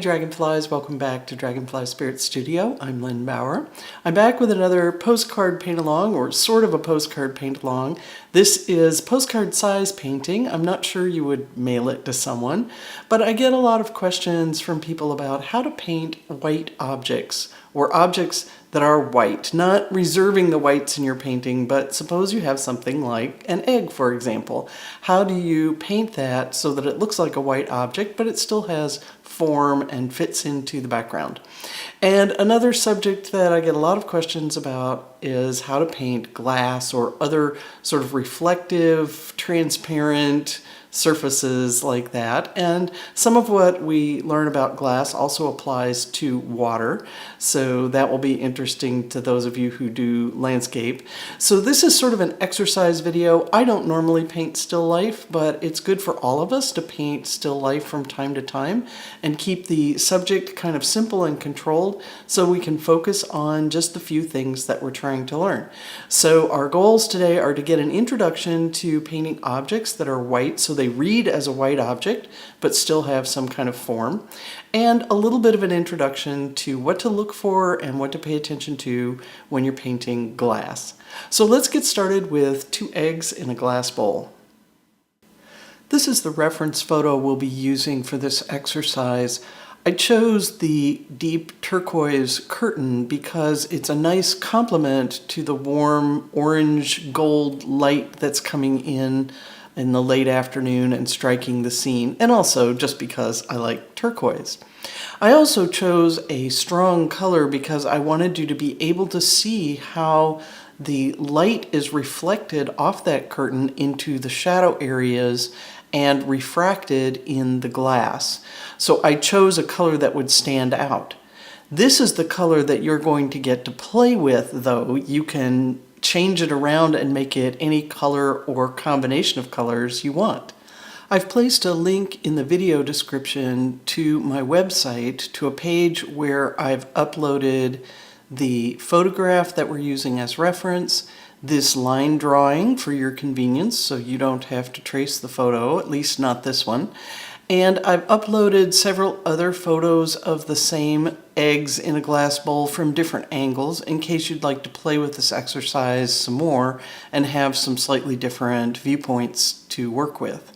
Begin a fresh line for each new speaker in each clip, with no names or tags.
Dragonflies, welcome back to Dragonfly Spirit Studio. I'm Lynn Bauer. I'm back with another postcard paint-along, or sort of a postcard paint-along. This is postcard size painting. I'm not sure you would mail it to someone, but I get a lot of questions from people about how to paint white objects, or objects that are white, not reserving the whites in your painting, but suppose you have something like an egg, for example. How do you paint that so that it looks like a white object, but it still has form and fits into the background? And another subject that I get a lot of questions about is how to paint glass or other sort of reflective, transparent surfaces like that. And some of what we learn about glass also applies to water, so that will be interesting to those of you who do landscape. So this is sort of an exercise video. I don't normally paint still life, but it's good for all of us to paint still life from time to time and keep the subject kind of simple and controlled so we can focus on just the few things that we're trying to learn. So our goals today are to get an introduction to painting objects that are white, so they read as a white object but still have some kind of form, and a little bit of an introduction to what to look for and what to pay attention to when you're painting glass. So let's get started with 2 eggs in a glass bowl. This is the reference photo we'll be using for this exercise. I chose the deep turquoise curtain because it's a nice complement to the warm orange gold light that's coming in the late afternoon and striking the scene, and also just because I like turquoise. I also chose a strong color because I wanted you to be able to see how the light is reflected off that curtain into the shadow areas and refracted in the glass. So I chose a color that would stand out. This is the color that you're going to get to play with, though. You can change it around and make it any color or combination of colors you want. I've placed a link in the video description to my website, to a page where I've uploaded the photograph that we're using as reference, this line drawing for your convenience so you don't have to trace the photo, at least not this one. And I've uploaded several other photos of the same eggs in a glass bowl from different angles in case you'd like to play with this exercise some more and have some slightly different viewpoints to work with.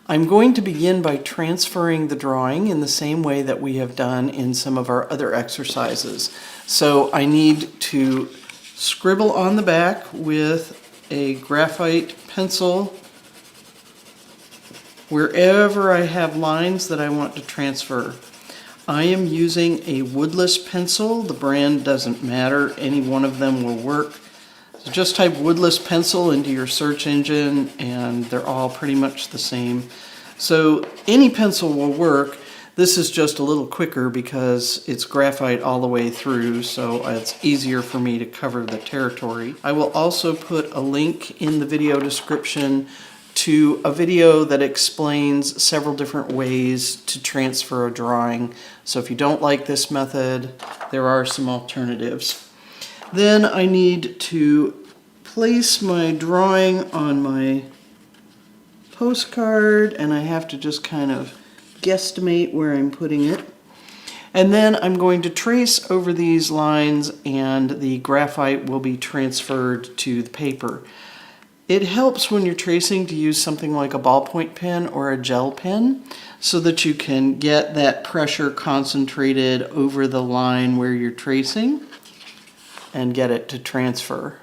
I'm going to begin by transferring the drawing in the same way that we have done in some of our other exercises. So I need to scribble on the back with a graphite pencil wherever I have lines that I want to transfer. I am using a woodless pencil. The brand doesn't matter. Any one of them will work. So just type woodless pencil into your search engine and they're all pretty much the same. So any pencil will work. This is just a little quicker because it's graphite all the way through, so it's easier for me to cover the territory. I will also put a link in the video description to a video that explains several different ways to transfer a drawing. So if you don't like this method, there are some alternatives. Then I need to place my drawing on my postcard, and I have to just kind of guesstimate where I'm putting it. And then I'm going to trace over these lines and the graphite will be transferred to the paper. It helps when you're tracing to use something like a ballpoint pen or a gel pen so that you can get that pressure concentrated over the line where you're tracing and get it to transfer.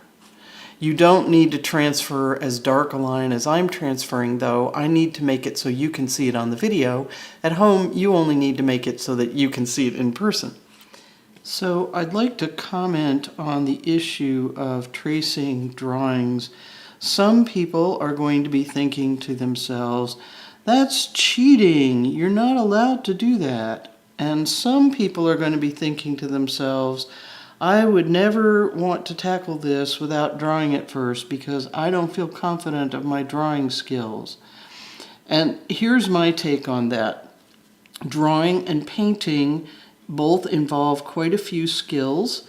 You don't need to transfer as dark a line as I'm transferring, though. I need to make it so you can see it on the video. At home, you only need to make it so that you can see it in person. So I'd like to comment on the issue of tracing drawings. Some people are going to be thinking to themselves, that's cheating, you're not allowed to do that. And some people are going to be thinking to themselves, I would never want to tackle this without drawing it first because I don't feel confident of my drawing skills. And here's my take on that. Drawing and painting both involve quite a few skills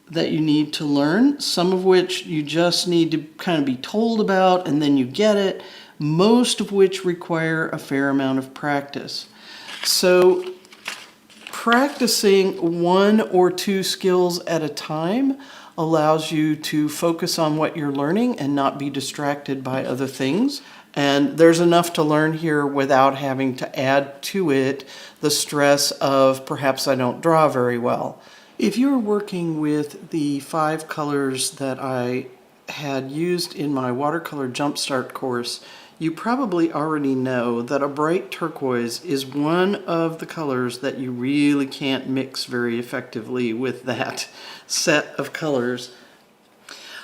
that you need to learn, some of which you just need to kind of be told about and then you get it, most of which require a fair amount of practice. So practicing one or two skills at a time allows you to focus on what you're learning and not be distracted by other things. And there's enough to learn here without having to add to it the stress of perhaps I don't draw very well. If you're working with the 5 colors that I had used in my watercolor jumpstart course, you probably already know that a bright turquoise is one of the colors that you really can't mix very effectively with that set of colors.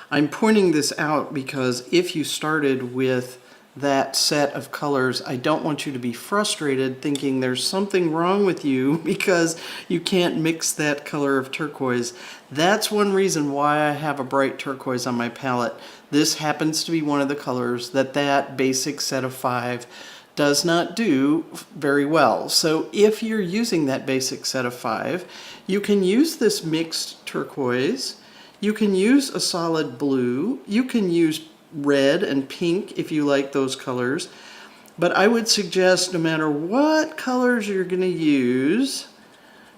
I'm pointing this out because if you started with that set of colors, I don't want you to be frustrated thinking there's something wrong with you because you can't mix that color of turquoise. That's one reason why I have a bright turquoise on my palette. This happens to be one of the colors that basic set of 5 does not do very well. So if you're using that basic set of 5, you can use this mixed turquoise, you can use a solid blue, you can use red and pink if you like those colors, but I would suggest no matter what colors you're going to use,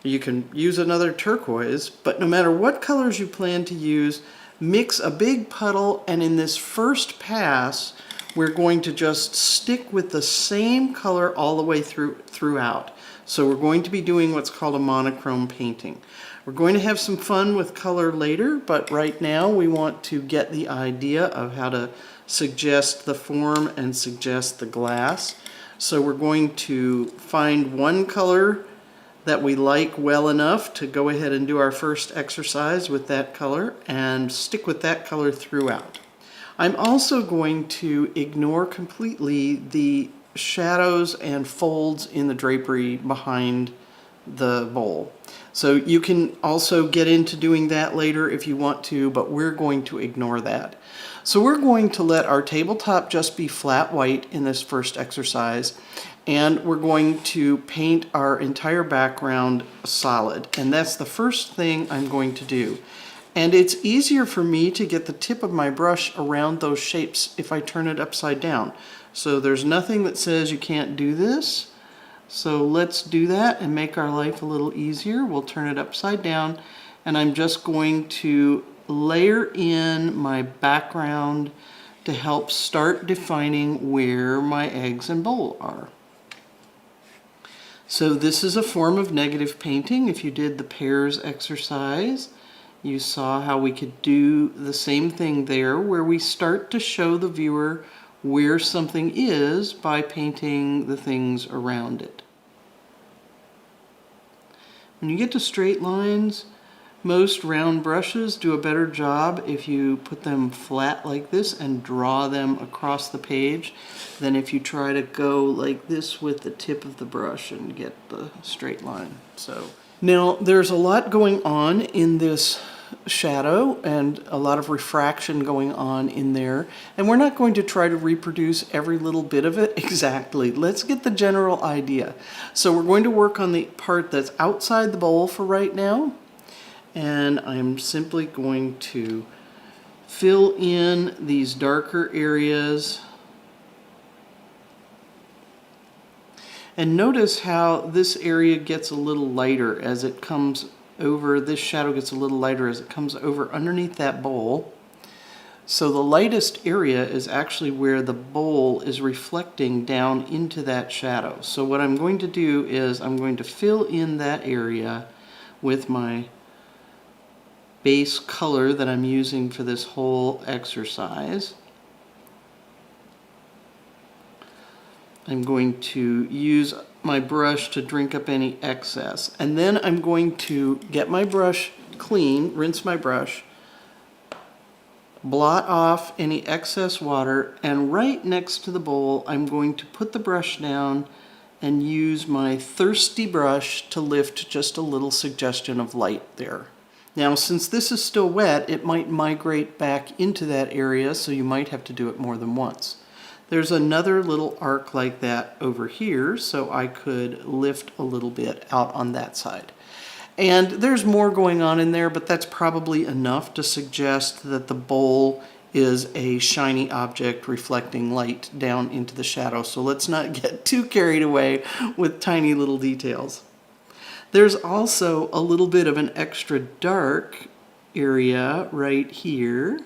you can use another turquoise, but no matter what colors you plan to use, mix a big puddle, and in this first pass we're going to just stick with the same color all the way throughout. So we're going to be doing what's called a monochrome painting. We're going to have some fun with color later, but right now we want to get the idea of how to suggest the form and suggest the glass. So we're going to find one color that we like well enough to go ahead and do our first exercise with that color and stick with that color throughout. I'm also going to ignore completely the shadows and folds in the drapery behind the bowl. So you can also get into doing that later if you want to, but we're going to ignore that. So we're going to let our tabletop just be flat white in this first exercise, and we're going to paint our entire background solid. And that's the first thing I'm going to do. And it's easier for me to get the tip of my brush around those shapes if I turn it upside down. So there's nothing that says you can't do this. So let's do that and make our life a little easier. We'll turn it upside down, and I'm just going to layer in my background to help start defining where my eggs and bowl are. So this is a form of negative painting. If you did the pairs exercise, you saw how we could do the same thing there, where we start to show the viewer where something is by painting the things around it. When you get to straight lines, most round brushes do a better job if you put them flat like this and draw them across the page than if you try to go like this with the tip of the brush and get the straight line. So now there's a lot going on in this shadow and a lot of refraction going on in there, and we're not going to try to reproduce every little bit of it exactly. Let's get the general idea. So we're going to work on the part that's outside the bowl for right now, and I'm simply going to fill in these darker areas. And notice how this area gets a little lighter as it comes over, this shadow gets a little lighter as it comes over underneath that bowl. So the lightest area is actually where the bowl is reflecting down into that shadow. So what I'm going to do is I'm going to fill in that area with my base color that I'm using for this whole exercise. I'm going to use my brush to drink up any excess, and then I'm going to get my brush clean, rinse my brush, blot off any excess water, and right next to the bowl I'm going to put the brush down and use my thirsty brush to lift just a little suggestion of light there. Now, since this is still wet, it might migrate back into that area, so you might have to do it more than once. There's another little arc like that over here, so I could lift a little bit out on that side. And there's more going on in there, but that's probably enough to suggest that the bowl is a shiny object reflecting light down into the shadow. So let's not get too carried away with tiny little details. There's also a little bit of an extra dark area right here.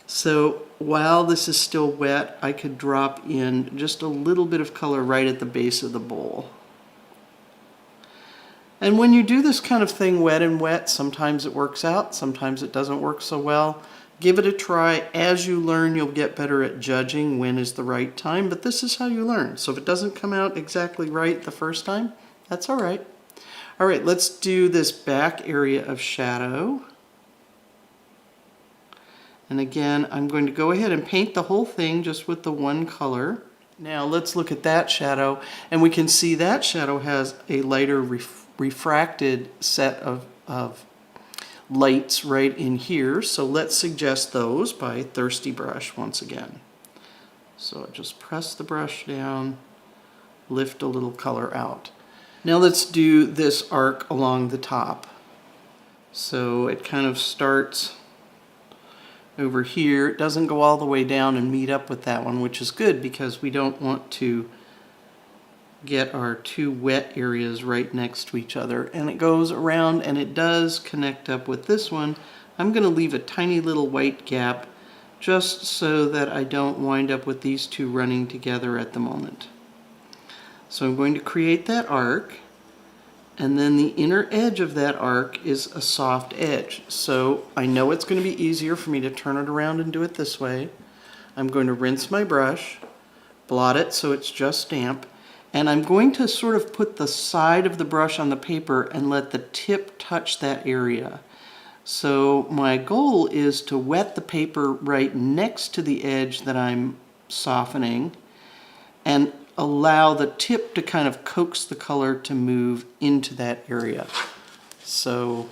So while this is still wet, I could drop in just a little bit of color right at the base of the bowl. And when you do this kind of thing wet and wet, sometimes it works out, sometimes it doesn't work so well. Give it a try. As you learn, you'll get better at judging when is the right time, but this is how you learn. So if it doesn't come out exactly right the first time, that's all right. All right, let's do this back area of shadow. And again, I'm going to go ahead and paint the whole thing just with the one color. Now let's look at that shadow, and we can see that shadow has a lighter refracted set of lights right in here. So let's suggest those by Thirsty Brush once again. So just press the brush down, lift a little color out. Now let's do this arc along the top. So it kind of starts over here. It doesn't go all the way down and meet up with that one, which is good because we don't want to get our two wet areas right next to each other. And it goes around and it does connect up with this one. I'm going to leave a tiny little white gap just so that I don't wind up with these two running together at the moment. So I'm going to create that arc, and then the inner edge of that arc is a soft edge. So I know it's going to be easier for me to turn it around and do it this way. I'm going to rinse my brush, blot it so it's just damp, and I'm going to sort of put the side of the brush on the paper and let the tip touch that area. So my goal is to wet the paper right next to the edge that I'm softening and allow the tip to kind of coax the color to move into that area. So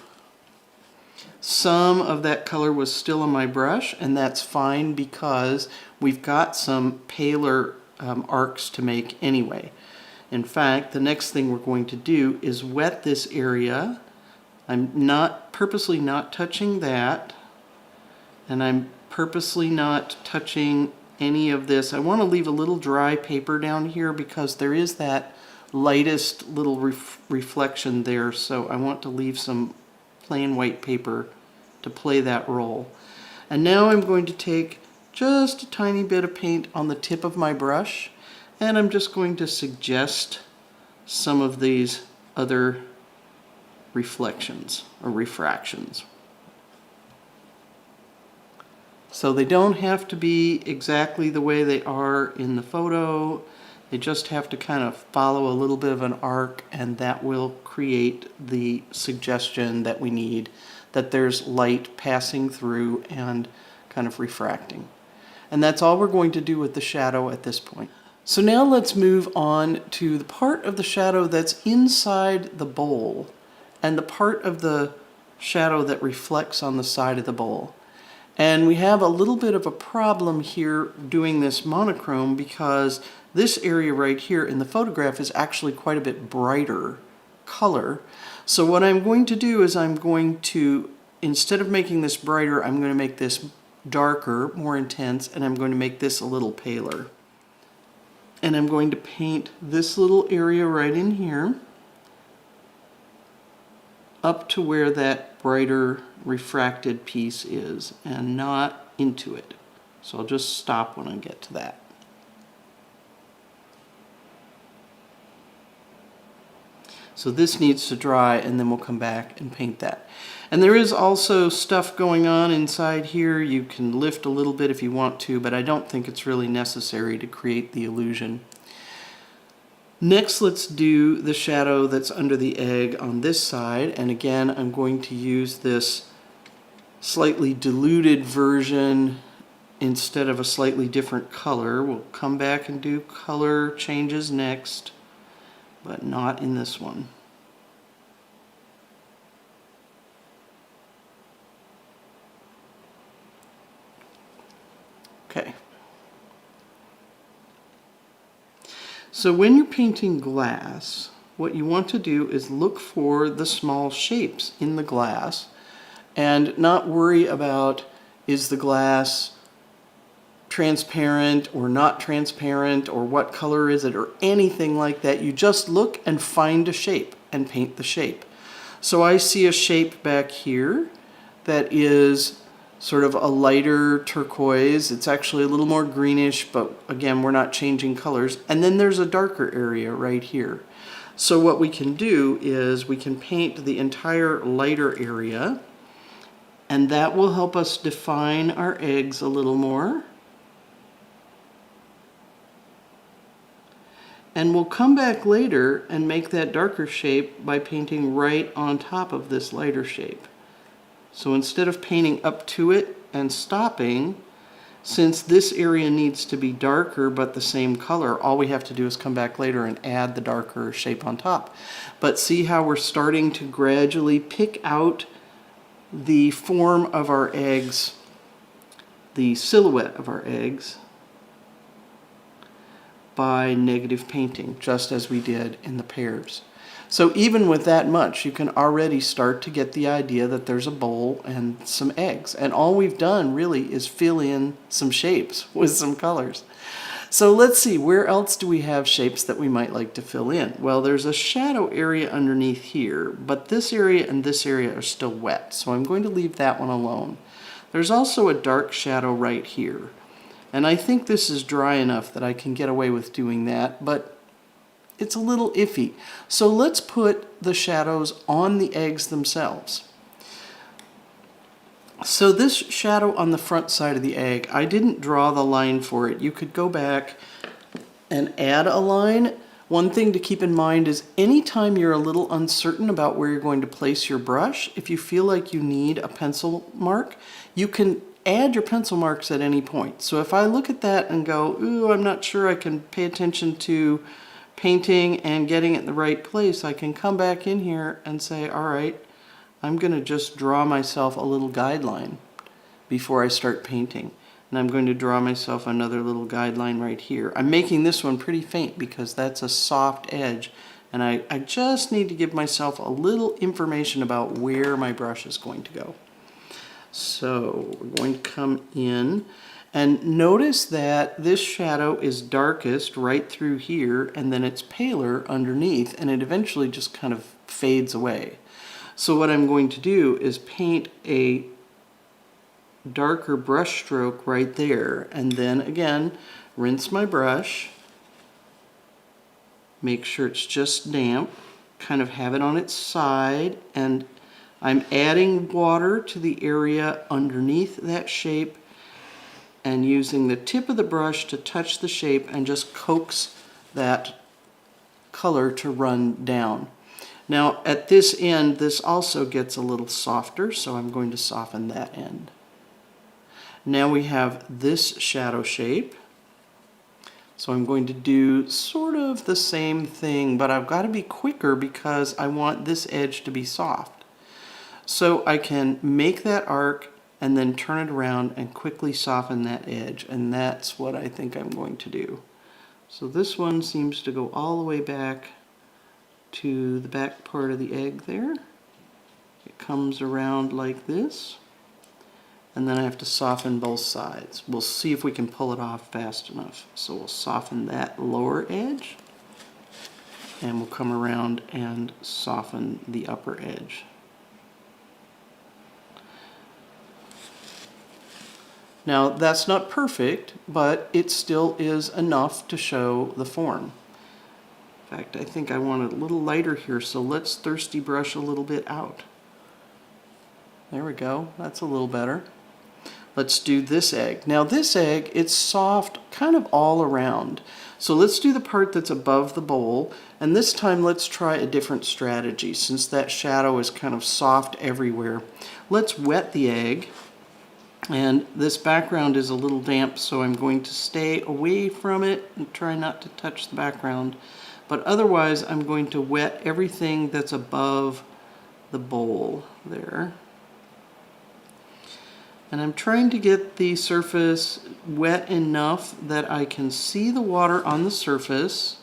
some of that color was still on my brush, and that's fine because we've got some paler arcs to make anyway. In fact, the next thing we're going to do is wet this area. I'm purposely not touching that, and I'm purposely not touching any of this. I want to leave a little dry paper down here because there is that lightest little reflection there, so I want to leave some plain white paper to play that role. And now I'm going to take just a tiny bit of paint on the tip of my brush, and I'm just going to suggest some of these other reflections or refractions. So they don't have to be exactly the way they are in the photo. They just have to kind of follow a little bit of an arc, and that will create the suggestion that we need, that there's light passing through and kind of refracting. And that's all we're going to do with the shadow at this point. So now let's move on to the part of the shadow that's inside the bowl and the part of the shadow that reflects on the side of the bowl. And we have a little bit of a problem here doing this monochrome because this area right here in the photograph is actually quite a bit brighter color. So what I'm going to do is I'm going to, instead of making this brighter, I'm going to make this darker, more intense, and I'm going to make this a little paler. And I'm going to paint this little area right in here up to where that brighter refracted piece is and not into it. So I'll just stop when I get to that. So this needs to dry, and then we'll come back and paint that. And there is also stuff going on inside here. You can lift a little bit if you want to, but I don't think it's really necessary to create the illusion. Next, let's do the shadow that's under the egg on this side. And again, I'm going to use this slightly diluted version instead of a slightly different color. We'll come back and do color changes next, but not in this one. Okay. So when you're painting glass, what you want to do is look for the small shapes in the glass and not worry about, is the glass transparent or not transparent, or what color is it, or anything like that. You just look and find a shape. and paint the shape. So I see a shape back here that is sort of a lighter turquoise. It's actually a little more greenish, but again, we're not changing colors. And then there's a darker area right here. So what we can do is we can paint the entire lighter area, and that will help us define our eggs a little more. And we'll come back later and make that darker shape by painting right on top of this lighter shape. So instead of painting up to it and stopping, since this area needs to be darker but the same color, all we have to do is come back later and add the darker shape on top. But see how we're starting to gradually pick out the form of our eggs, the silhouette of our eggs, by negative painting, just as we did in the pears. So even with that much, you can already start to get the idea that there's a bowl and some eggs. And all we've done really is fill in some shapes with some colors. So let's see, where else do we have shapes that we might like to fill in? Well, there's a shadow area underneath here, but this area and this area are still wet, so I'm going to leave that one alone. There's also a dark shadow right here. And I think this is dry enough that I can get away with doing that, but it's a little iffy. So let's put the shadows on the eggs themselves. So this shadow on the front side of the egg, I didn't draw the line for it. You could go back and add a line. One thing to keep in mind is anytime you're a little uncertain about where you're going to place your brush, if you feel like you need a pencil mark, you can add your pencil marks at any point. So if I look at that and go, ooh, I'm not sure I can pay attention to painting and getting it in the right place, I can come back in here and say, all right, I'm going to just draw myself a little guideline before I start painting. And I'm going to draw myself another little guideline right here. I'm making this one pretty faint because that's a soft edge, and I just need to give myself a little information about where my brush is going to go. So we're going to come in and notice that this shadow is darkest right through here, and then it's paler underneath, and it eventually just kind of fades away. So what I'm going to do is paint a darker brush stroke right there, and then again rinse my brush, make sure it's just damp, kind of have it on its side, and I'm adding water to the area underneath that shape and using the tip of the brush to touch the shape and just coax that color to run down. Now at this end, this also gets a little softer, so I'm going to soften that end. Now we have this shadow shape. So I'm going to do sort of the same thing, but I've got to be quicker because I want this edge to be soft. So I can make that arc and then turn it around and quickly soften that edge, and that's what I think I'm going to do. So this one seems to go all the way back to the back part of the egg there. It comes around like this, and then I have to soften both sides. We'll see if we can pull it off fast enough. So we'll soften that lower edge, and we'll come around and soften the upper edge. Now that's not perfect, but it still is enough to show the form. In fact, I think I want it a little lighter here, so let's thirsty brush a little bit out. There we go, that's a little better. Let's do this egg. Now this egg, it's soft kind of all around. So let's do the part that's above the bowl, and this time let's try a different strategy since that shadow is kind of soft everywhere. Let's wet the egg. And this background is a little damp, so I'm going to stay away from it and try not to touch the background. But otherwise, I'm going to wet everything that's above the bowl there. And I'm trying to get the surface wet enough that I can see the water on the surface,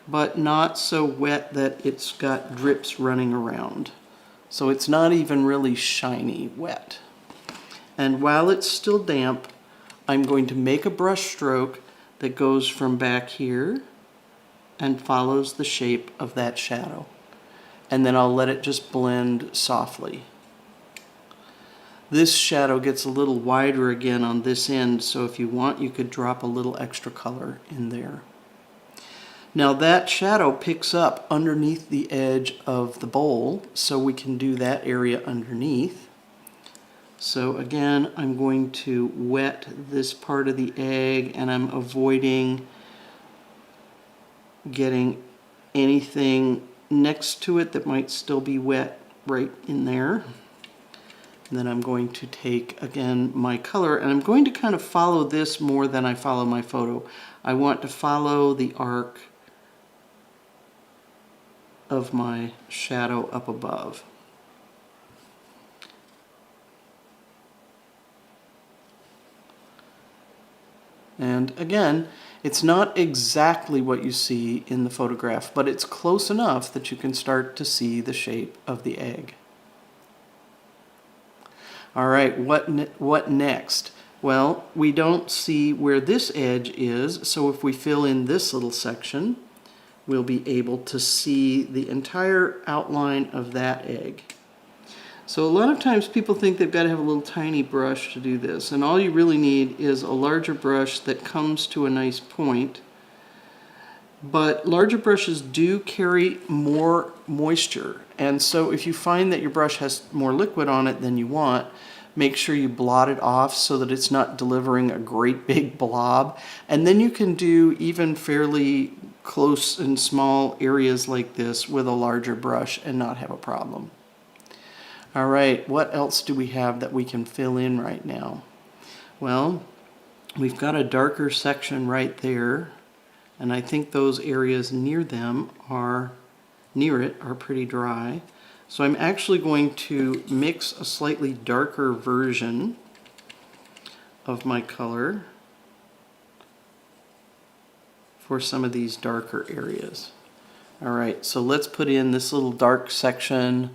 but not so wet that it's got drips running around. So it's not even really shiny wet. And while it's still damp, I'm going to make a brush stroke that goes from back here and follows the shape of that shadow. and then I'll let it just blend softly. This shadow gets a little wider again on this end, so if you want, you could drop a little extra color in there. Now that shadow picks up underneath the edge of the bowl, so we can do that area underneath. So again, I'm going to wet this part of the egg, and I'm avoiding getting anything next to it that might still be wet right in there. And then I'm going to take, again, my color, and I'm going to kind of follow this more than I follow my photo. I want to follow the arc of my shadow up above. And again, it's not exactly what you see in the photograph, but it's close enough that you can start to see the shape of the egg. All right, what next? Well, we don't see where this edge is, so if we fill in this little section, we'll be able to see the entire outline of that egg. So a lot of times people think they've got to have a little tiny brush to do this, and all you really need is a larger brush that comes to a nice point. But larger brushes do carry more moisture, and so if you find that your brush has more liquid on it than you want, make sure you blot it off so that it's not delivering a great big blob. And then you can do even fairly close and small areas like this with a larger brush and not have a problem. All right, what else do we have that we can fill in right now? Well, we've got a darker section right there, and I think those areas near it are pretty dry. So I'm actually going to mix a slightly darker version of my color for some of these darker areas. All right, so let's put in this little dark section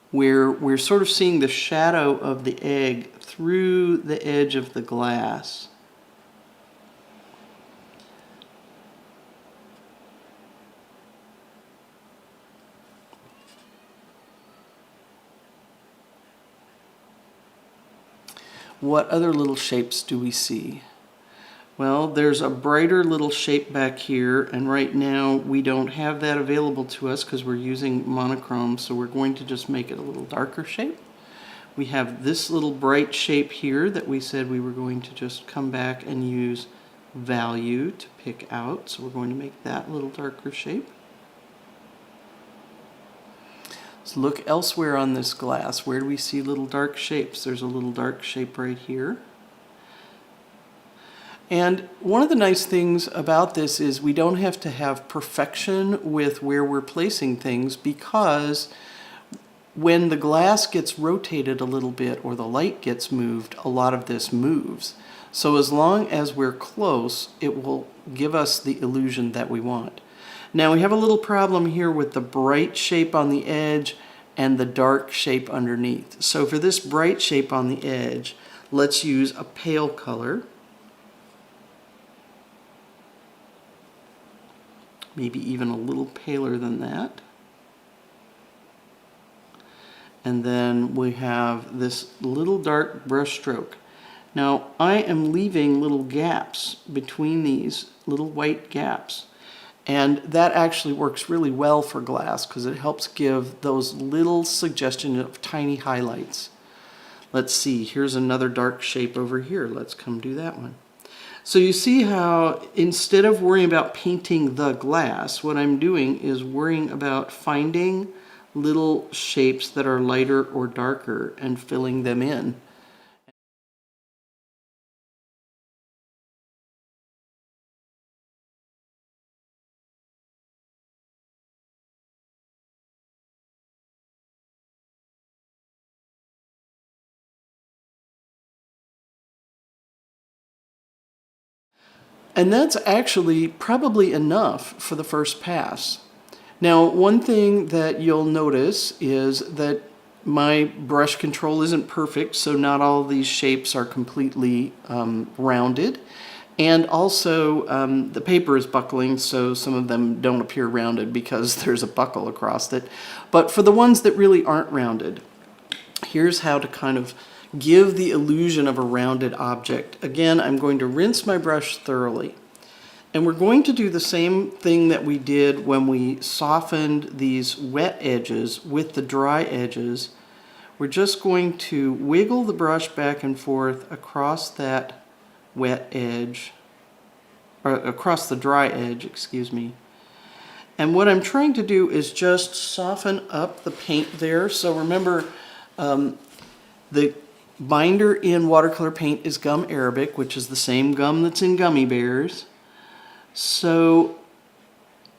where we're sort of seeing the shadow of the egg through the edge of the glass. What other little shapes do we see? Well, there's a brighter little shape back here, and right now we don't have that available to us because we're using monochrome, so we're going to just make it a little darker shape. We have this little bright shape here that we said we were going to just come back and use value to pick out, so we're going to make that a little darker shape. So look elsewhere on this glass. Where do we see little dark shapes? There's a little dark shape right here. And one of the nice things about this is we don't have to have perfection with where we're placing things, because when the glass gets rotated a little bit or the light gets moved, a lot of this moves. So as long as we're close, it will give us the illusion that we want. Now we have a little problem here with the bright shape on the edge and the dark shape underneath. So for this bright shape on the edge, let's use a pale color. Maybe even a little paler than that. And then we have this little dark brush stroke. Now I am leaving little gaps between these little white gaps. And that actually works really well for glass because it helps give those little suggestions of tiny highlights. Let's see, here's another dark shape over here. Let's come do that one. So you see how instead of worrying about painting the glass, what I'm doing is worrying about finding little shapes that are lighter or darker and filling them in. And that's actually probably enough for the first pass. Now, one thing that you'll notice is that my brush control isn't perfect, so not all these shapes are completely rounded. And also the paper is buckling, so some of them don't appear rounded because there's a buckle across it. But for the ones that really aren't rounded, here's how to kind of give the illusion of a rounded object. Again, I'm going to rinse my brush thoroughly. And we're going to do the same thing that we did when we softened these wet edges with the dry edges. We're just going to wiggle the brush back and forth across that wet edge, or across the dry edge, excuse me. And what I'm trying to do is just soften up the paint there. So remember, the binder in watercolor paint is gum arabic, which is the same gum that's in gummy bears. So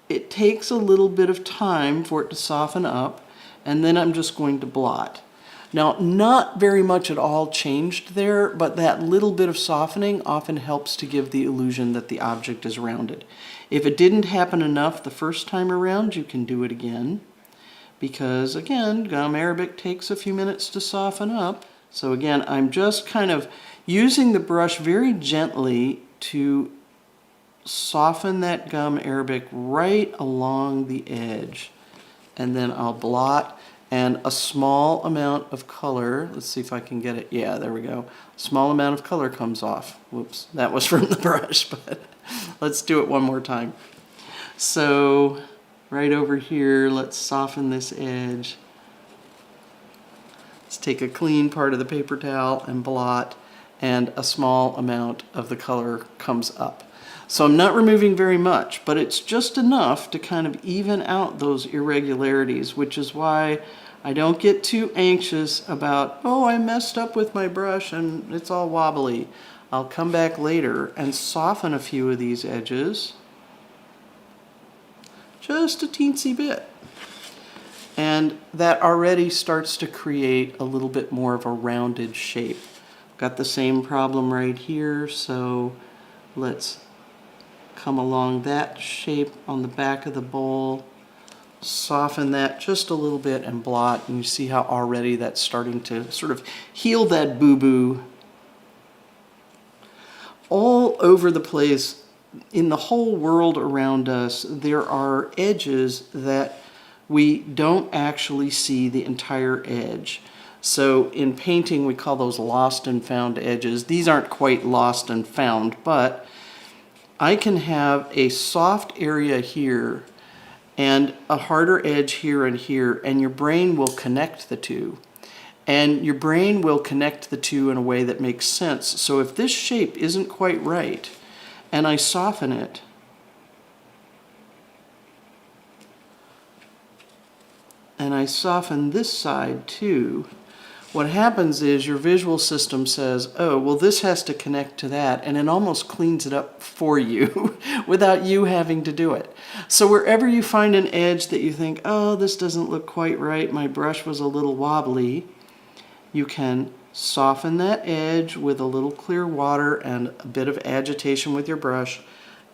it takes a little bit of time for it to soften up, and then I'm just going to blot. Now, not very much at all changed there, but that little bit of softening often helps to give the illusion that the object is rounded. If it didn't happen enough the first time around, you can do it again, because again, gum arabic takes a few minutes to soften up. So again, I'm just kind of using the brush very gently to soften that gum arabic right along the edge. And then I'll blot, and a small amount of color, let's see if I can get it, yeah, there we go. A small amount of color comes off. Whoops, that was from the brush, but let's do it one more time. So right over here, let's soften this edge. Let's take a clean part of the paper towel and blot, and a small amount of the color comes up. So I'm not removing very much, but it's just enough to kind of even out those irregularities, which is why I don't get too anxious about, oh, I messed up with my brush and it's all wobbly. I'll come back later and soften a few of these edges, just a teensy bit. And that already starts to create a little bit more of a rounded shape. Got the same problem right here, so let's come along that shape on the back of the bowl, soften that just a little bit and blot, and you see how already that's starting to sort of heal that boo-boo. All over the place, in the whole world around us, there are edges that we don't actually see the entire edge. So in painting, we call those lost and found edges. These aren't quite lost and found, but I can have a soft area here and a harder edge here, and your brain will connect the two. And your brain will connect the two in a way that makes sense. So if this shape isn't quite right, and I soften it, and I soften this side too, what happens is your visual system says, oh, well, this has to connect to that, and it almost cleans it up for you without you having to do it. So wherever you find an edge that you think, oh, this doesn't look quite right, my brush was a little wobbly, you can soften that edge with a little clear water and a bit of agitation with your brush,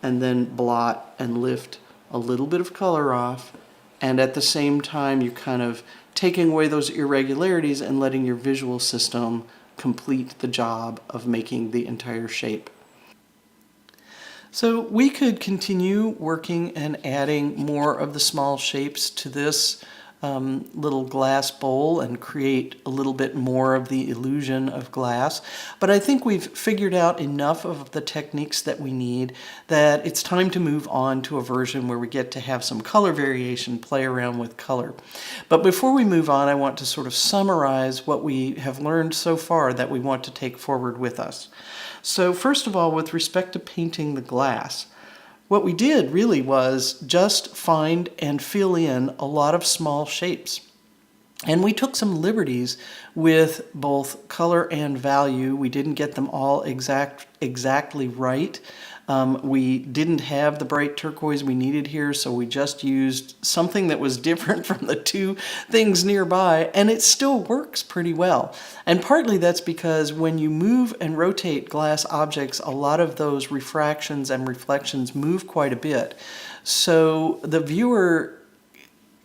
and then blot and lift a little bit of color off, and at the same time you kind of taking away those irregularities and letting your visual system complete the job of making the entire shape. So we could continue working and adding more of the small shapes to this little glass bowl and create a little bit more of the illusion of glass. But I think we've figured out enough of the techniques that we need that it's time to move on to a version where we get to have some color variation, play around with color. But before we move on, I want to sort of summarize what we have learned so far that we want to take forward with us. So first of all, with respect to painting the glass, what we did really was just find and fill in a lot of small shapes. And we took some liberties with both color and value. We didn't get them all exactly right. We didn't have the bright turquoise we needed here, so we just used something that was different from the two things nearby, and it still works pretty well. And partly that's because when you move and rotate glass objects, a lot of those refractions and reflections move quite a bit. So the viewer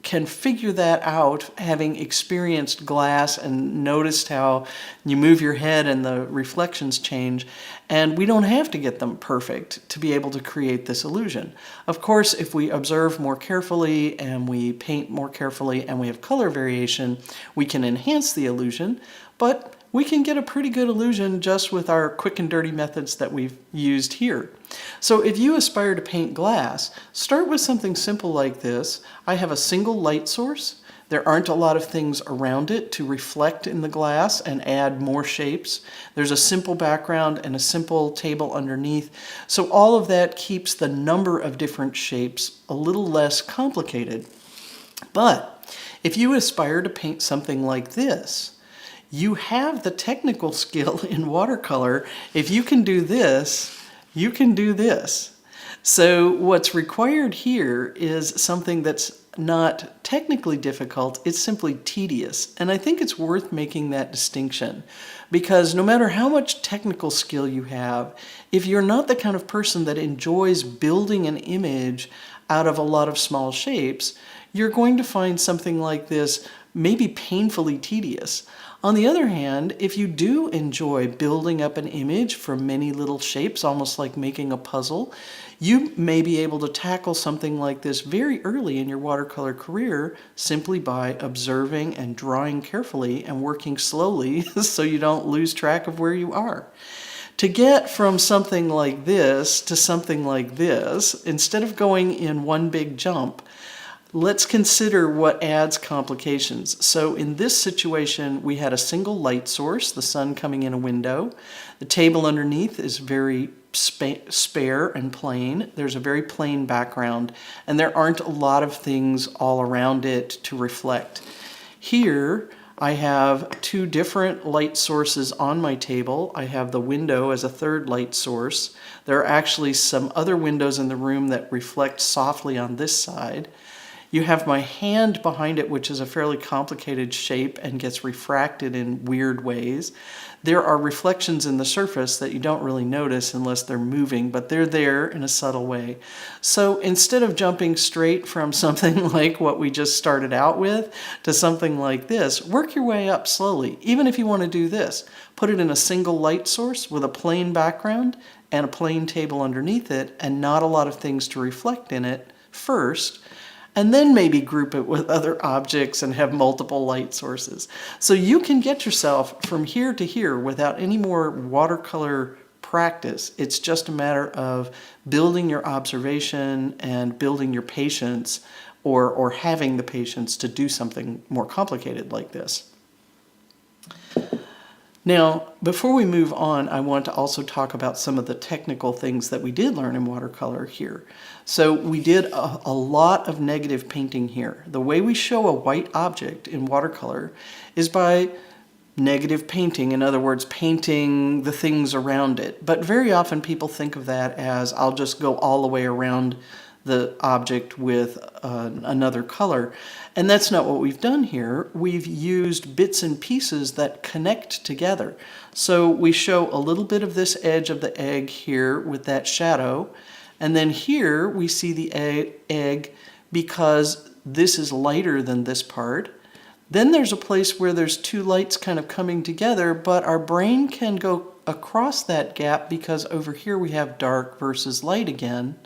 can figure that out, having experienced glass and noticed how you move your head and the reflections change, and we don't have to get them perfect to be able to create this illusion. Of course, if we observe more carefully and we paint more carefully and we have color variation, we can enhance the illusion, but we can get a pretty good illusion just with our quick and dirty methods that we've used here. So if you aspire to paint glass, start with something simple like this. I have a single light source. There aren't a lot of things around it to reflect in the glass and add more shapes. There's a simple background and a simple table underneath. So all of that keeps the number of different shapes a little less complicated. But if you aspire to paint something like this, you have the technical skill in watercolor. If you can do this, you can do this. So what's required here is something that's not technically difficult, it's simply tedious. And I think it's worth making that distinction, because no matter how much technical skill you have, if you're not the kind of person that enjoys building an image out of a lot of small shapes, you're going to find something like this maybe painfully tedious. On the other hand, if you do enjoy building up an image from many little shapes, almost like making a puzzle, you may be able to tackle something like this very early in your watercolor career simply by observing and drawing carefully and working slowly so you don't lose track of where you are. To get from something like this to something like this, instead of going in one big jump, let's consider what adds complications. So in this situation, we had a single light source, the sun coming in a window. The table underneath is very spare and plain. There's a very plain background, and there aren't a lot of things all around it to reflect. Here, I have two different light sources on my table. I have the window as a third light source. There are actually some other windows in the room that reflect softly on this side. You have my hand behind it, which is a fairly complicated shape and gets refracted in weird ways. There are reflections in the surface that you don't really notice unless they're moving, but they're there in a subtle way. So instead of jumping straight from something like what we just started out with to something like this, work your way up slowly. Even if you want to do this, put it in a single light source with a plain background and a plain table underneath it and not a lot of things to reflect in it first, and then maybe group it with other objects and have multiple light sources. So you can get yourself from here to here without any more watercolor practice. It's just a matter of building your observation and building your patience, or having the patience to do something more complicated like this. Now, before we move on, I want to also talk about some of the technical things that we did learn in watercolor here. So we did a lot of negative painting here. The way we show a white object in watercolor is by negative painting, in other words, painting the things around it. But very often people think of that as, I'll just go all the way around the object with another color. And that's not what we've done here. We've used bits and pieces that connect together. So we show a little bit of this edge of the egg here with that shadow. And then here we see the egg because this is lighter than this part. Then there's a place where there's two lights kind of coming together, but our brain can go across that gap because over here we have dark versus light again.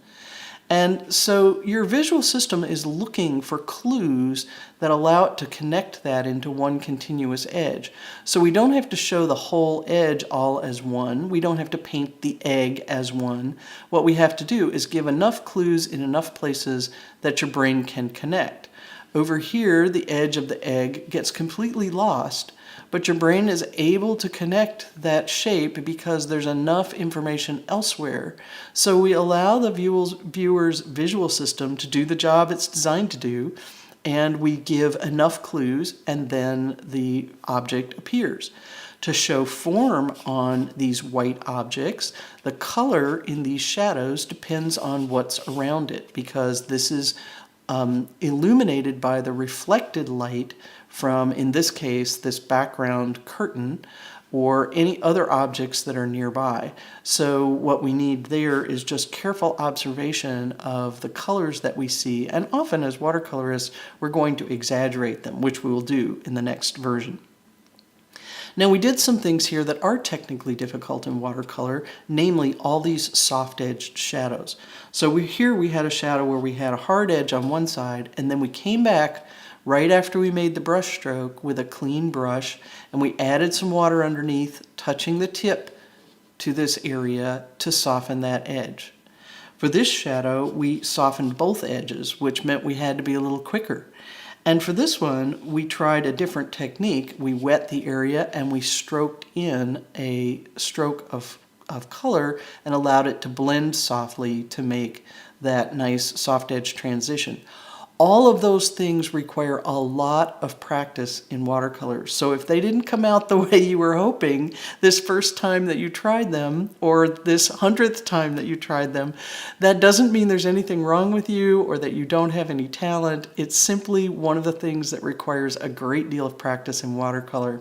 And so your visual system is looking for clues that allow it to connect that into one continuous edge. So we don't have to show the whole edge all as one. We don't have to paint the egg as one. What we have to do is give enough clues in enough places that your brain can connect. Over here, the edge of the egg gets completely lost, but your brain is able to connect that shape because there's enough information elsewhere. So we allow the viewer's visual system to do the job it's designed to do, and we give enough clues, and then the object appears. To show form on these white objects, the color in these shadows depends on what's around it, because this is illuminated by the reflected light from, in this case, this background curtain or any other objects that are nearby. So what we need there is just careful observation of the colors that we see, and often as watercolorists we're going to exaggerate them, which we will do in the next version. Now we did some things here that are technically difficult in watercolor, namely all these soft-edged shadows. So here we had a shadow where we had a hard edge on one side, and then we came back right after we made the brush stroke with a clean brush, and we added some water underneath, touching the tip to this area to soften that edge. For this shadow, we softened both edges, which meant we had to be a little quicker. And for this one, we tried a different technique. We wet the area and we stroked in a stroke of color and allowed it to blend softly to make that nice soft edge transition. All of those things require a lot of practice in watercolors. So if they didn't come out the way you were hoping this first time that you tried them, or this 100th time that you tried them, that doesn't mean there's anything wrong with you or that you don't have any talent. It's simply one of the things that requires a great deal of practice in watercolor.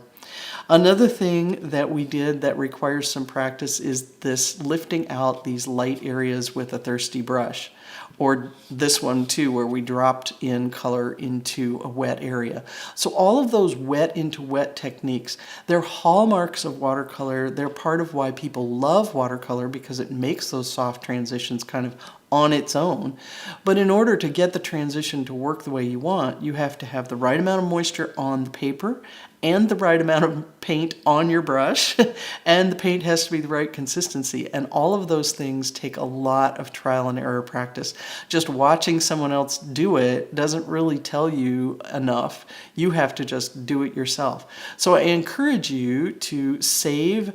Another thing that we did that requires some practice is this lifting out these light areas with a thirsty brush. Or this one too, where we dropped in color into a wet area. So all of those wet into wet techniques, they're hallmarks of watercolor. They're part of why people love watercolor, because it makes those soft transitions kind of on its own. But in order to get the transition to work the way you want, you have to have the right amount of moisture on the paper and the right amount of paint on your brush, and the paint has to be the right consistency. And all of those things take a lot of trial and error practice. Just watching someone else do it doesn't really tell you enough. You have to just do it yourself. So I encourage you to save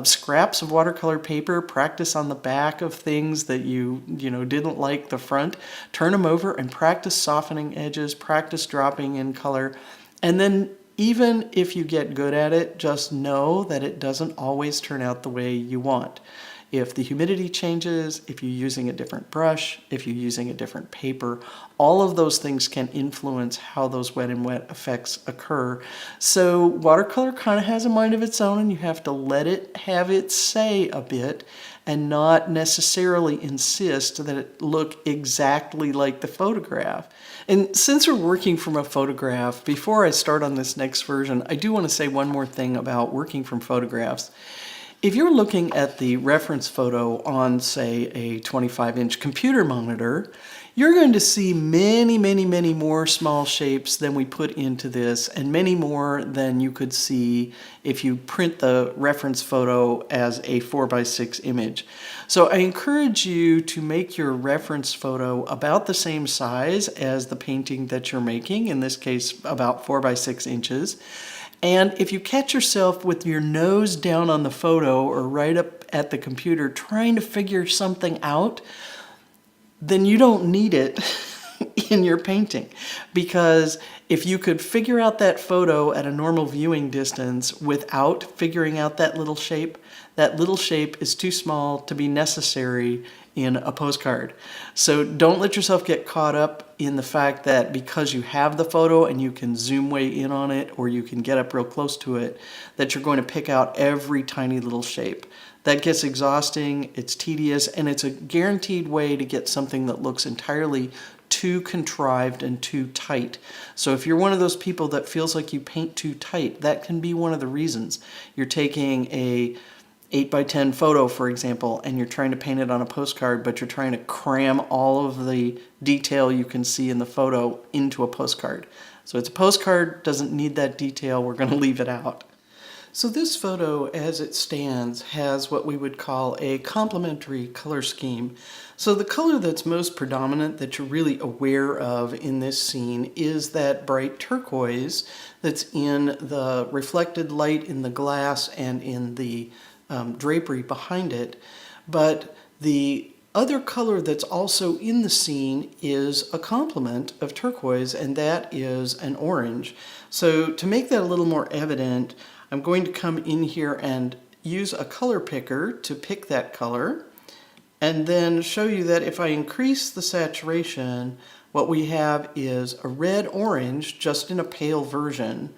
scraps of watercolor paper, practice on the back of things that you didn't like the front, turn them over and practice softening edges, practice dropping in color, and then even if you get good at it, just know that it doesn't always turn out the way you want. If the humidity changes, if you're using a different brush, if you're using a different paper, all of those things can influence how those wet and wet effects occur. So watercolor kind of has a mind of its own, and you have to let it have its say a bit and not necessarily insist that it look exactly like the photograph. And since we're working from a photograph, before I start on this next version, I do want to say one more thing about working from photographs. If you're looking at the reference photo on, say, a 25-inch computer monitor, you're going to see many, many, many more small shapes than we put into this, and many more than you could see if you print the reference photo as a 4x6 image. So I encourage you to make your reference photo about the same size as the painting that you're making, in this case about 4x6 inches. And if you catch yourself with your nose down on the photo or right up at the computer trying to figure something out, then you don't need it in your painting. Because if you could figure out that photo at a normal viewing distance without figuring out that little shape is too small to be necessary in a postcard. So don't let yourself get caught up in the fact that because you have the photo and you can zoom way in on it, or you can get up real close to it, that you're going to pick out every tiny little shape. That gets exhausting, it's tedious, and it's a guaranteed way to get something that looks entirely too contrived and too tight. So if you're one of those people that feels like you paint too tight, that can be one of the reasons. You're taking a 8x10 photo, for example, and you're trying to paint it on a postcard, but you're trying to cram all of the detail you can see in the photo into a postcard. So it's a postcard, doesn't need that detail, we're going to leave it out. So this photo, as it stands, has what we would call a complementary color scheme. So the color that's most predominant, that you're really aware of in this scene, is that bright turquoise that's in the reflected light in the glass and in the drapery behind it. But the other color that's also in the scene is a complement of turquoise, and that is an orange. So to make that a little more evident, I'm going to come in here and use a color picker to pick that color, and then show you that if I increase the saturation, What we have is a red-orange, just in a pale version,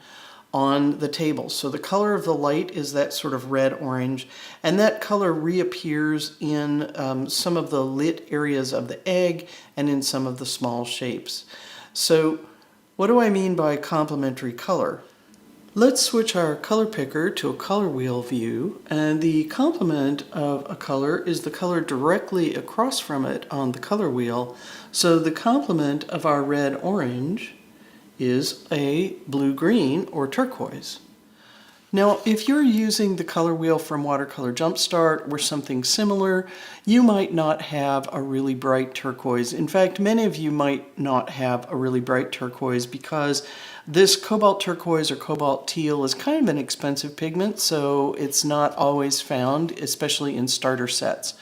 on the table. So the color of the light is that sort of red-orange, and that color reappears in some of the lit areas of the egg and in some of the small shapes. So what do I mean by complementary color? Let's switch our color picker to a color wheel view, and the complement of a color is the color directly across from it on the color wheel. So the complement of our red-orange is a blue-green or turquoise. Now, if you're using the color wheel from Watercolor Jumpstart or something similar, you might not have a really bright turquoise. In fact, many of you might not have a really bright turquoise because this cobalt turquoise or cobalt teal is kind of an expensive pigment, so it's not always found, especially in starter sets.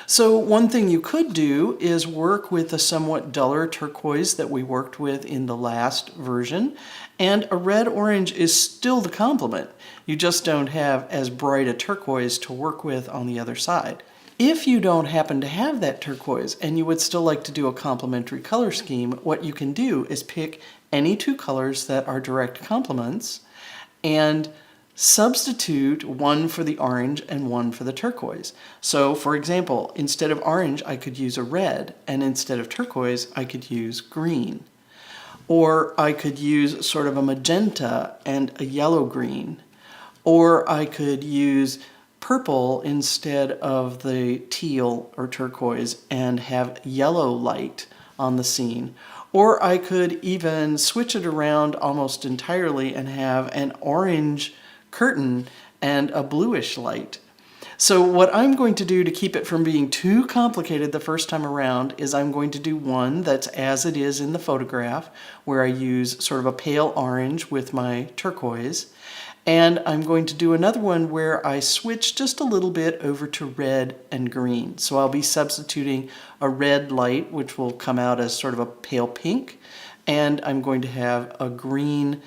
So one thing you could do is work with a somewhat duller turquoise that we worked with in the last version, and a red-orange is still the complement. You just don't have as bright a turquoise to work with on the other side. If you don't happen to have that turquoise and you would still like to do a complementary color scheme, what you can do is pick any two colors that are direct complements and substitute one for the orange and one for the turquoise. So for example, instead of orange I could use a red, and instead of turquoise I could use green. Or I could use sort of a magenta and a yellow-green. Or I could use purple instead of the teal or turquoise and have yellow light on the scene. Or I could even switch it around almost entirely and have an orange curtain and a bluish light. So what I'm going to do to keep it from being too complicated the first time around is I'm going to do one that's as it is in the photograph, where I use sort of a pale orange with my turquoise. And I'm going to do another one where I switch just a little bit over to red and green. So I'll be substituting a red light, which will come out as sort of a pale pink, and I'm going to have a green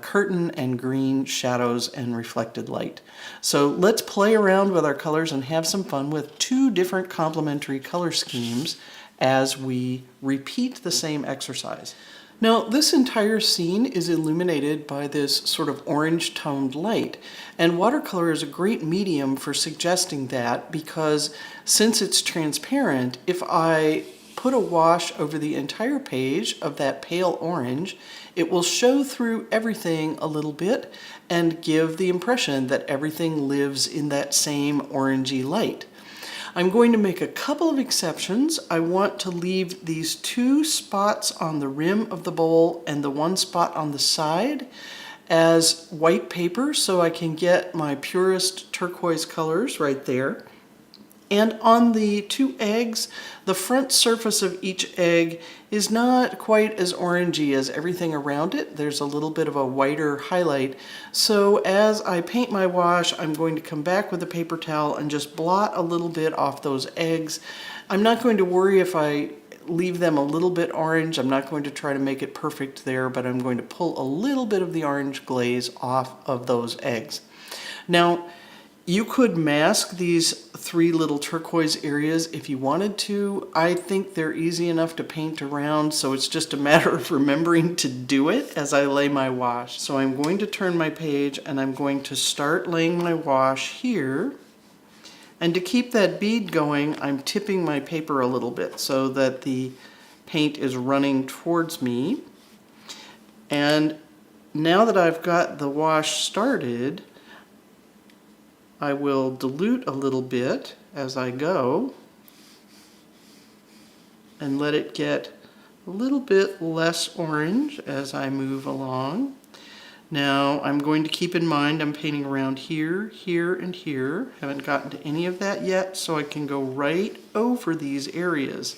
curtain and green shadows and reflected light. So let's play around with our colors and have some fun with two different complementary color schemes as we repeat the same exercise. Now, this entire scene is illuminated by this sort of orange toned light, and watercolor is a great medium for suggesting that, because since it's transparent, if I put a wash over the entire page of that pale orange, it will show through everything a little bit and give the impression that everything lives in that same orangey light. I'm going to make a couple of exceptions. I want to leave these two spots on the rim of the bowl and the one spot on the side as white paper so I can get my purest turquoise colors right there. And on the two eggs, the front surface of each egg is not quite as orangey as everything around it. There's a little bit of a whiter highlight. So as I paint my wash, I'm going to come back with a paper towel and just blot a little bit off those eggs. I'm not going to worry if I leave them a little bit orange. I'm not going to try to make it perfect there, but I'm going to pull a little bit of the orange glaze off of those eggs. Now, you could mask these three little turquoise areas if you wanted to. I think they're easy enough to paint around, so it's just a matter of remembering to do it as I lay my wash. So I'm going to turn my page and I'm going to start laying my wash here. And to keep that bead going, I'm tipping my paper a little bit so that the paint is running towards me. And now that I've got the wash started, I will dilute a little bit as I go and let it get a little bit less orange as I move along. Now I'm going to keep in mind I'm painting around here, here, and here. Haven't gotten to any of that yet, so I can go right over these areas.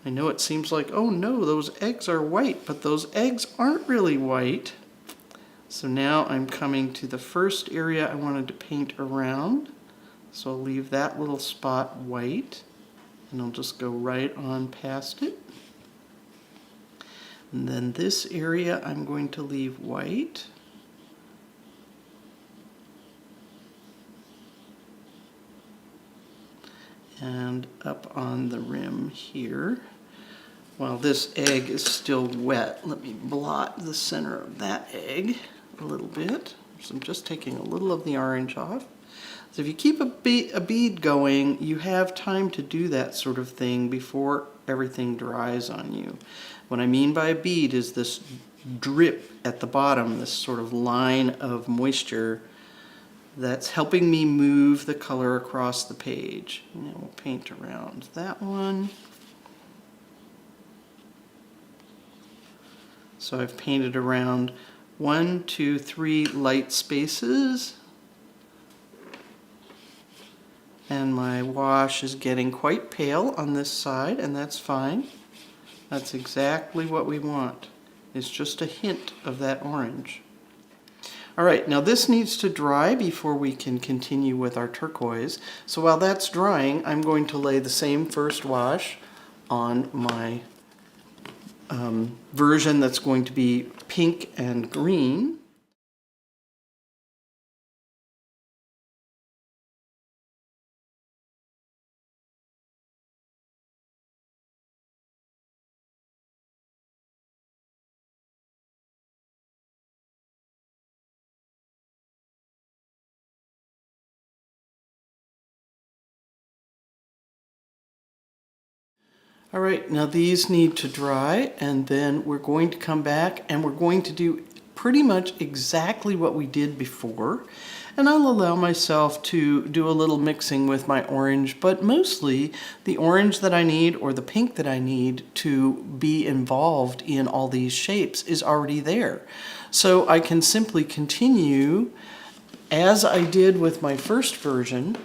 I know it seems like, oh no, those eggs are white, but those eggs aren't really white. So now I'm coming to the first area I wanted to paint around. So I'll leave that little spot white, and I'll just go right on past it. And then this area I'm going to leave white. And up on the rim here, While this egg is still wet, let me blot the center of that egg a little bit. So I'm just taking a little of the orange off. So if you keep a bead going, you have time to do that sort of thing before everything dries on you. What I mean by a bead is this drip at the bottom, this sort of line of moisture that's helping me move the color across the page. And then we'll paint around that one. So I've painted around 1, 2, 3 light spaces. And my wash is getting quite pale on this side, and that's fine. That's exactly what we want. It's just a hint of that orange. All right, now this needs to dry before we can continue with our turquoise. So while that's drying, I'm going to lay the same first wash on my version that's going to be pink and green. All right, now these need to dry, and then we're going to come back and we're going to do pretty much exactly what we did before. And I'll allow myself to do a little mixing with my orange, but mostly the orange that I need or the pink that I need to be involved in all these shapes is already there. So I can simply continue as I did with my first version,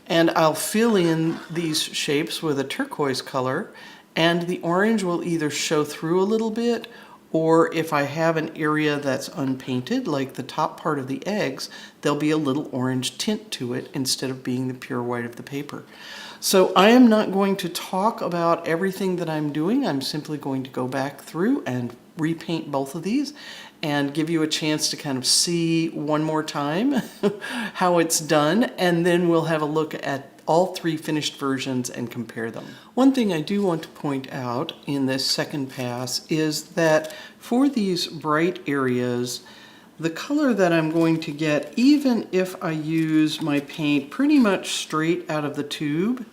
and I'll fill in these shapes with a turquoise color, and the orange will either show through a little bit, or if I have an area that's unpainted, like the top part of the eggs, there'll be a little orange tint to it instead of being the pure white of the paper. So I am not going to talk about everything that I'm doing. I'm simply going to go back through and repaint both of these and give you a chance to kind of see one more time how it's done, and then we'll have a look at all 3 finished versions and compare them. One thing I do want to point out in this second pass is that for these bright areas, the color that I'm going to get, even if I use my paint pretty much straight out of the tube,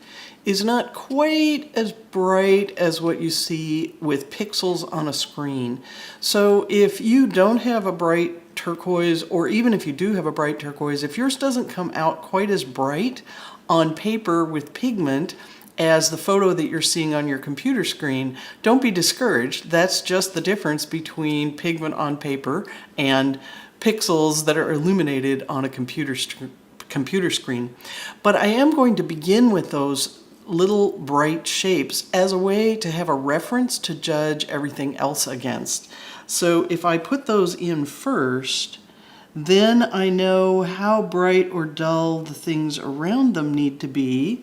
is not quite as bright as what you see with pixels on a screen. So if you don't have a bright turquoise, or even if you do have a bright turquoise, if yours doesn't come out quite as bright on paper with pigment as the photo that you're seeing on your computer screen, don't be discouraged. That's just the difference between pigment on paper and pixels that are illuminated on a computer screen. But I am going to begin with those little bright shapes as a way to have a reference to judge everything else against. So if I put those in first, then I know how bright or dull the things around them need to be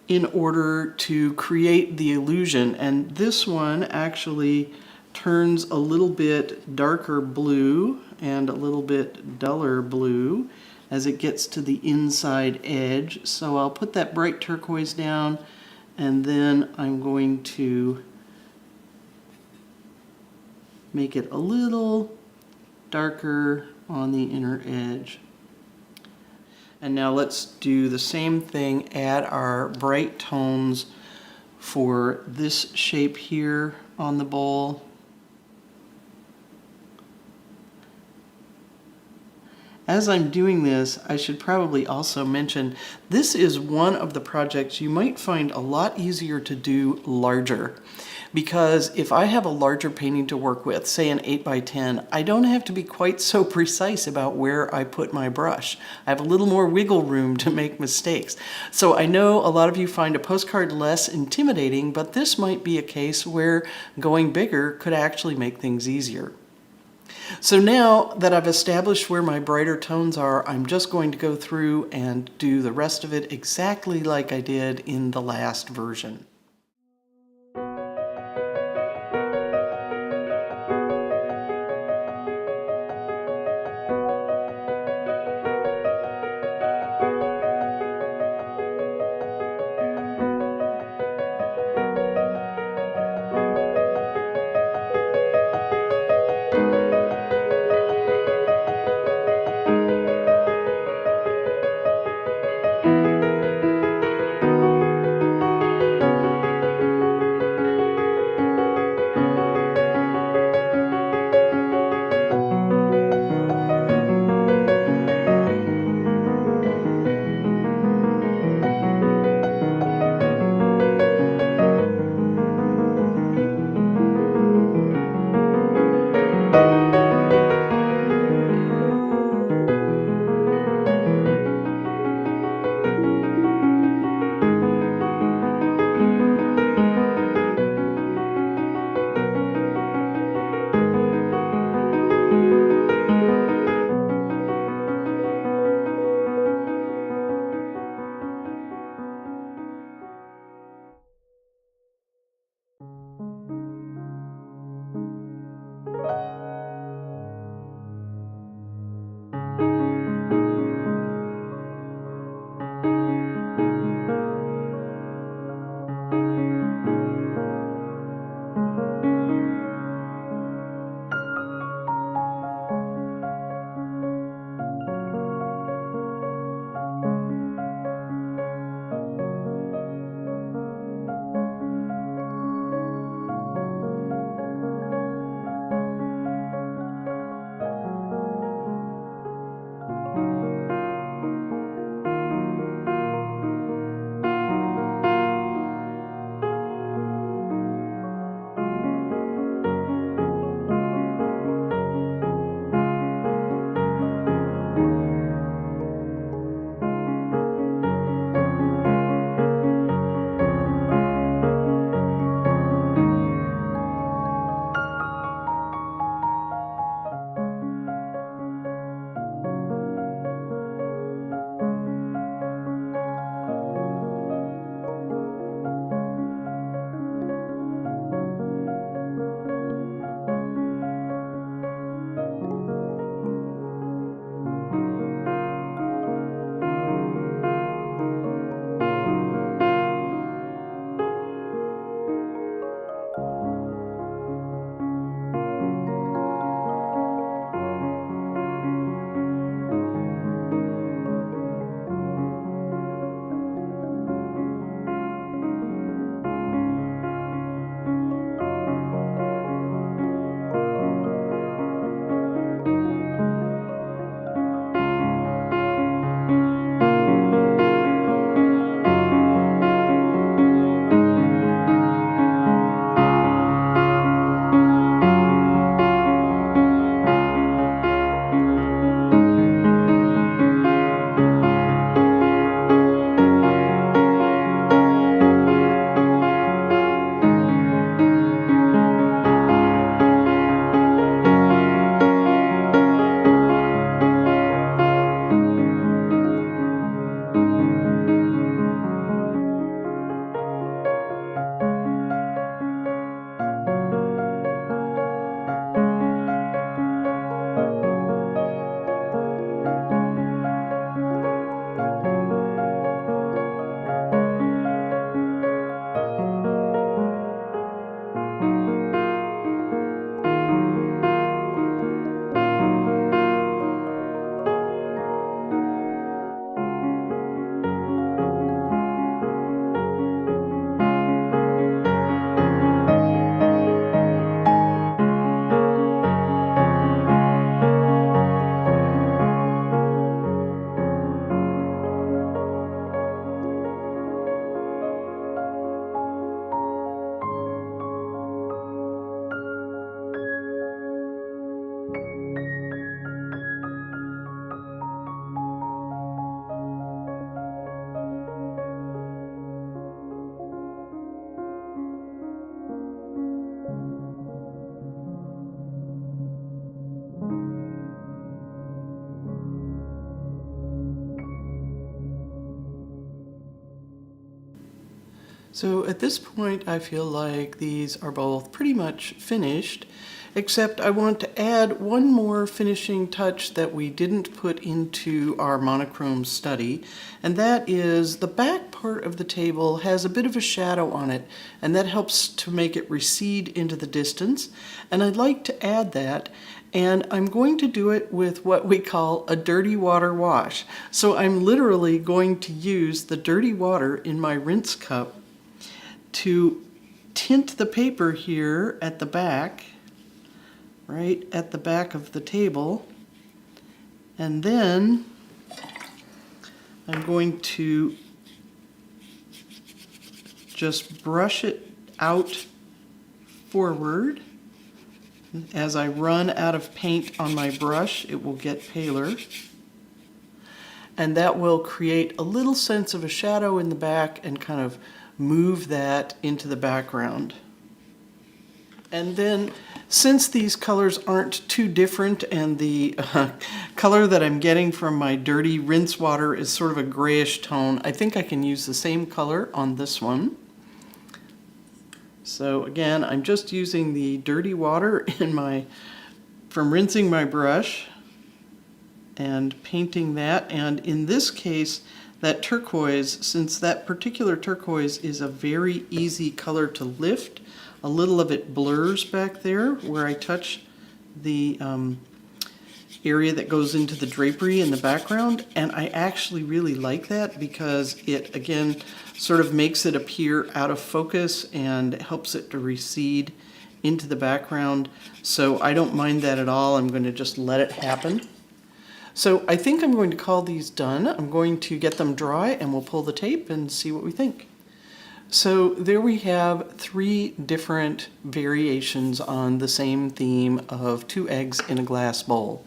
in order to create the illusion. And this one actually turns a little bit darker blue and a little bit duller blue as it gets to the inside edge. So I'll put that bright turquoise down, and then I'm going to make it a little darker on the inner edge. And now let's do the same thing, add our bright tones for this shape here on the bowl. As I'm doing this, I should probably also mention this is one of the projects you might find a lot easier to do larger. Because if I have a larger painting to work with, say an 8x10, I don't have to be quite so precise about where I put my brush. I have a little more wiggle room to make mistakes. So I know a lot of you find a postcard less intimidating, but this might be a case where going bigger could actually make things easier. So now that I've established where my brighter tones are, I'm just going to go through and do the rest of it exactly like I did in the last version. So at this point, I feel like these are both pretty much finished, except I want to add one more finishing touch that we didn't put into our monochrome study, and that is the back part of the table has a bit of a shadow on it, and that helps to make it recede into the distance, and I'd like to add that. And I'm going to do it with what we call a dirty water wash. So I'm literally going to use the dirty water in my rinse cup to tint the paper here at the back, right at the back of the table. And then I'm going to just brush it out forward. As I run out of paint on my brush, it will get paler. And that will create a little sense of a shadow in the back and kind of move that into the background. And then, since these colors aren't too different and the color that I'm getting from my dirty rinse water is sort of a grayish tone, I think I can use the same color on this one. So again, I'm just using the dirty water from rinsing my brush and painting that. And in this case, that turquoise, since that particular turquoise is a very easy color to lift, a little of it blurs back there where I touch the area that goes into the drapery in the background, and I actually really like that because it, again, sort of makes it appear out of focus and helps it to recede into the background. So I don't mind that at all. I'm going to just let it happen. So I think I'm going to call these done. I'm going to get them dry and we'll pull the tape and see what we think. So there we have 3 different variations on the same theme of 2 eggs in a glass bowl.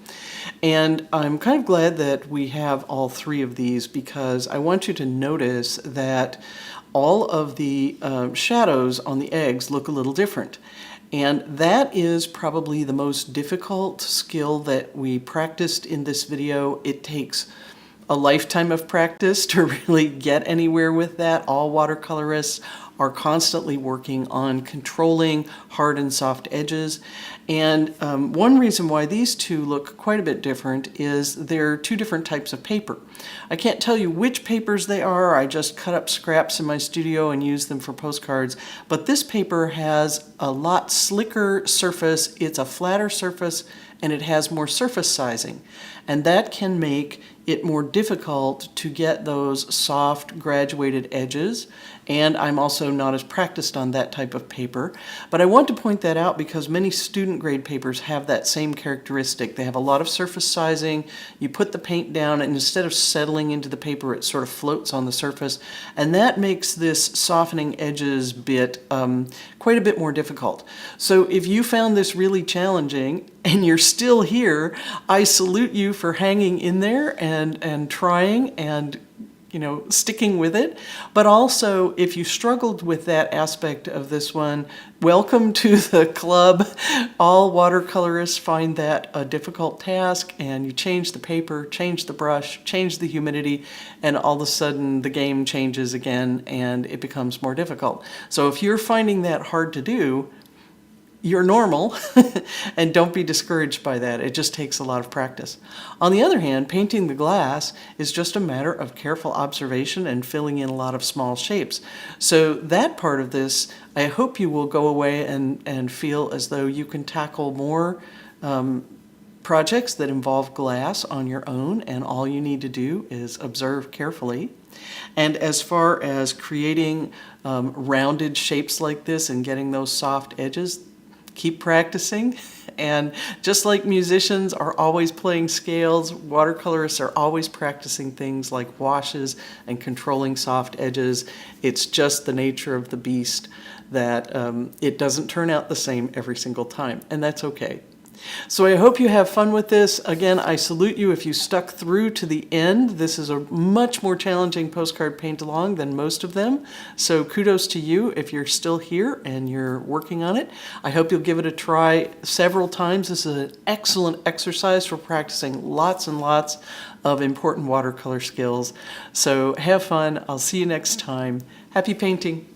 And I'm kind of glad that we have all 3 of these because I want you to notice that all of the shadows on the eggs look a little different. And that is probably the most difficult skill that we practiced in this video. It takes a lifetime of practice to really get anywhere with that. All watercolorists are constantly working on controlling hard and soft edges. And one reason why these 2 look quite a bit different is they're 2 different types of paper. I can't tell you which papers they are. I just cut up scraps in my studio and use them for postcards. But this paper has a lot slicker surface. It's a flatter surface and it has more surface sizing. And that can make it more difficult to get those soft graduated edges. And I'm also not as practiced on that type of paper. But I want to point that out because many student grade papers have that same characteristic. They have a lot of surface sizing. You put the paint down and instead of settling into the paper, it sort of floats on the surface. And that makes this softening edges bit quite a bit more difficult. So if you found this really challenging and you're still here, I salute you for hanging in there and trying and sticking with it. But also, if you struggled with that aspect of this one, welcome to the club. All watercolorists find that a difficult task, and you change the paper, change the brush, change the humidity, and all of a sudden the game changes again and it becomes more difficult. So if you're finding that hard to do, you're normal, and don't be discouraged by that. It just takes a lot of practice. On the other hand, painting the glass is just a matter of careful observation and filling in a lot of small shapes. So that part of this, I hope you will go away and feel as though you can tackle more projects that involve glass on your own, and all you need to do is observe carefully. And as far as creating rounded shapes like this and getting those soft edges, keep practicing. And just like musicians are always playing scales, watercolorists are always practicing things like washes and controlling soft edges. It's just the nature of the beast that it doesn't turn out the same every single time, and that's okay. So I hope you have fun with this. Again, I salute you if you stuck through to the end. This is a much more challenging postcard paint-along than most of them. So kudos to you if you're still here and you're working on it. I hope you'll give it a try several times. This is an excellent exercise for practicing lots and lots of important watercolor skills. So have fun. I'll see you next time. Happy painting.